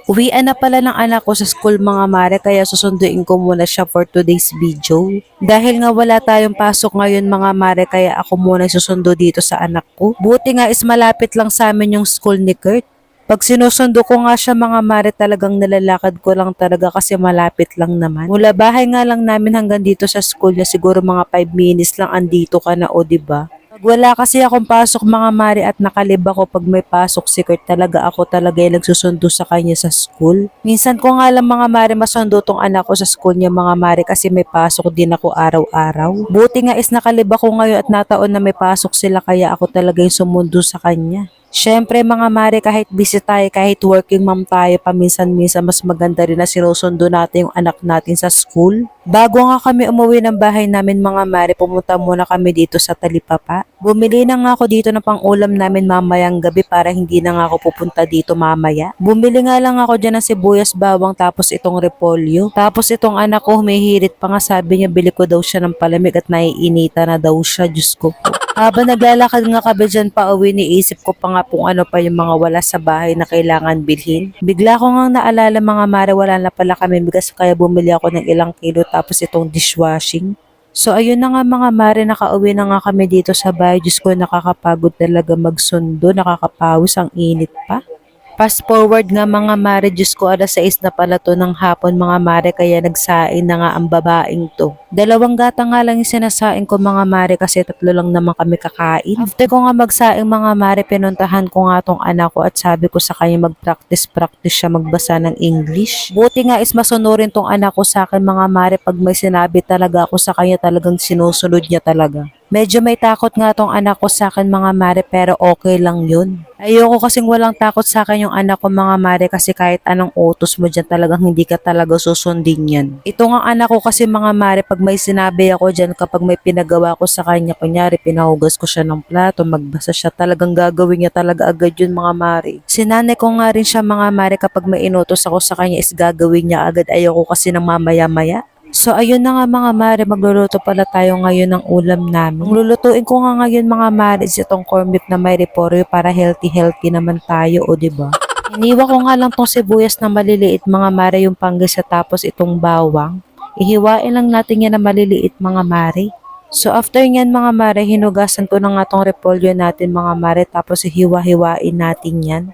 Uwian na pala ng anak ko sa school mga mare kaya susunduin ko muna siya for today's video. Dahil nga wala tayong pasok ngayon mga mare kaya ako muna susundo dito sa anak ko. Buti nga is malapit lang sa amin yung school ni Kurt. Pag sinusundo ko nga siya mga mare talagang nalalakad ko lang talaga kasi malapit lang naman. Mula bahay nga lang namin hanggang dito sa school niya siguro mga 5 minutes lang andito ka na o diba? Pag wala kasi akong pasok mga mare at nakalib ako pag may pasok si Kurt talaga ako talaga yung nagsusundo sa kanya sa school. Minsan ko nga lang mga mare masundo tong anak ko sa school niya mga mare kasi may pasok din ako araw-araw. Buti nga is nakalib ako ngayon at nataon na may pasok sila kaya ako talaga yung sumundo sa kanya. Siyempre mga mare kahit busy tayo, kahit working mom tayo, paminsan-minsan mas maganda rin na sinusundo natin yung anak natin sa school. Bago nga kami umuwi ng bahay namin mga mare, pumunta muna kami dito sa Talipapa. Bumili na nga ako dito ng pang-ulam namin mamayang gabi para hindi na nga ako pupunta dito mamaya. Bumili nga lang ako dyan ng sibuyas, bawang, tapos itong repolyo. Tapos itong anak ko humihirit pa nga sabi niya bili ko daw siya ng palamig at naiinita na daw siya, Diyos ko po. Habang naglalakad nga kami dyan pa uwi, niisip ko pa nga kung ano pa yung mga wala sa bahay na kailangan bilhin. Bigla ko nga naalala mga mare, wala na pala kami bigas kaya bumili ako ng ilang kilo tapos itong dishwashing. So ayun na nga mga mare, nakauwi na nga kami dito sa bahay. Diyos ko, nakakapagod talaga magsundo, nakakapawis, ang init pa. Fast forward nga mga mare, Diyos ko, 6:00 na pala to ng hapon mga mare kaya nagsaing na nga ang babaeng to. 2 gata nga lang yung sinasaing ko mga mare kasi 3 lang naman kami kakain. After ko nga magsaing mga mare, pinuntahan ko nga tong anak ko at sabi ko sa kanya mag-practice siya magbasa ng English. Buti nga is masunurin tong anak ko sa akin mga mare, pag may sinabi talaga ako sa kanya talagang sinusunod niya talaga. Medyo may takot nga tong anak ko sa akin mga mare pero okay lang yun. Ayoko kasing walang takot sa akin yung anak ko mga mare kasi kahit anong utos mo dyan talagang hindi ka talaga susundin yan. Ito nga anak ko kasi mga mare, pag may sinabi ako dyan, kapag may pinagawa ko sa kanya, kunyari pinahugas ko siya ng plato, magbasa siya, talagang gagawin niya talaga agad yun mga mare. Sinanay ko nga rin siya mga mare, kapag may inutos ako sa kanya is gagawin niya agad, ayoko kasi ng mamaya-maya. So ayun na nga mga mare, magluluto pala tayo ngayon ng ulam namin. Ang lulutuin ko nga ngayon mga mare is itong corned beef na may repolyo para healthy naman tayo o diba? Iniwa ko nga lang tong sibuyas na maliliit mga mare, yung panggisa, tapos itong bawang. Ihiwain lang natin yan na maliliit mga mare. So after nyan mga mare, hinugasan ko na nga tong repolyo natin mga mare, tapos hiwa-hiwain natin yan.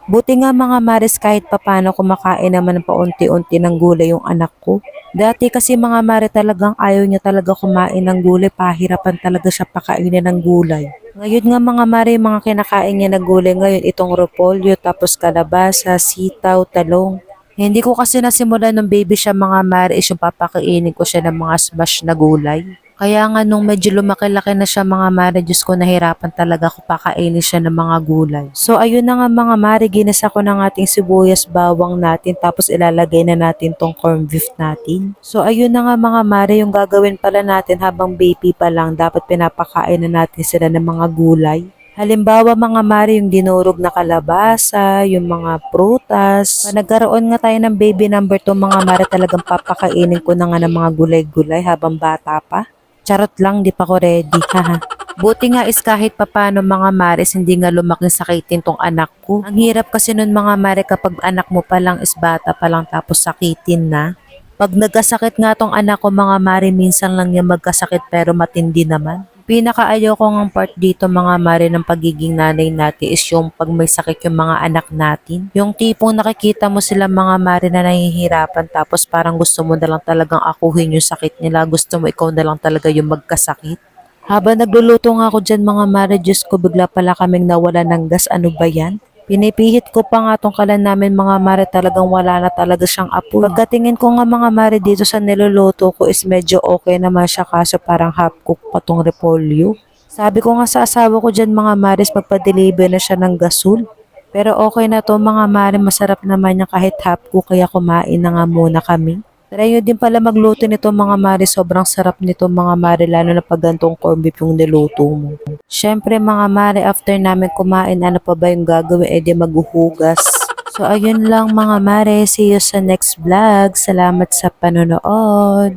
Buti nga mga mares kahit papano kumakain naman paunti-unti ng gulay yung anak ko. Dati kasi mga mare talagang ayaw niya talaga kumain ng gulay, pahirapan talaga siya pakainin ng gulay. Ngayon nga mga mare, mga kinakain niya ng gulay ngayon itong repolyo, tapos kalabasa, sitaw, talong. Hindi ko kasi nasimulan nung baby siya mga mare is yung papakainin ko siya ng mga smash na gulay. Kaya nga nung medyo lumaki-laki na siya mga mare, Diyos ko, nahirapan talaga ako pakainin siya ng mga gulay. So ayun na nga mga mare, ginisa ko ng ating sibuyas, bawang natin, tapos ilalagay na natin tong corned beef natin. So ayun na nga mga mare, yung gagawin pala natin habang baby pa lang, dapat pinapakain na natin sila ng mga gulay. Halimbawa mga mare, yung dinurog na kalabasa, yung mga prutas. Pag nagkaroon nga tayo ng baby number 2 mga mare, talagang papakainin ko na nga ng mga gulay-gulay habang bata pa. Charot lang, di pa ko ready, haha. Buti nga is kahit papano mga mares, hindi nga lumaking sakitin tong anak ko. Ang hirap kasi nun mga mare kapag anak mo pa lang is bata pa lang tapos sakitin na. Pag nagkasakit nga tong anak ko mga mare, minsan lang niya magkasakit pero matindi naman. Pinakaayaw ko ngang part dito mga mare ng pagiging nanay natin is yung pag may sakit yung mga anak natin. Yung tipong nakikita mo sila mga mare na nahihirapan tapos parang gusto mo na lang talagang akuhin yung sakit nila. Gusto mo ikaw na lang talaga yung magkasakit. Habang nagluluto nga ako dyan mga mare, Diyos ko, bigla pala kaming nawala ng gas. Ano ba yan? Pinipihit ko pa nga tong kalan namin mga mare, talagang wala na talaga siyang apoy. Pagkatingin ko nga mga mare dito sa niluluto ko is medyo okay naman siya kaso parang half cook pa tong repolyo. Sabi ko nga sa asawa ko dyan mga mares, magpa-deliver na siya ng gasol. Pero okay na to mga mare, masarap naman niya kahit half cook kaya kumain na nga muna kami. Try nyo din pala magluto nito mga mare, sobrang sarap nito mga mare, lalo na pag gantong corned beef yung niluto mo. Syempre mga mare, after namin kumain, ano pa ba yung gagawin? Di maghuhugas. So ayun lang mga mare, see you sa next vlog. Salamat sa panonood.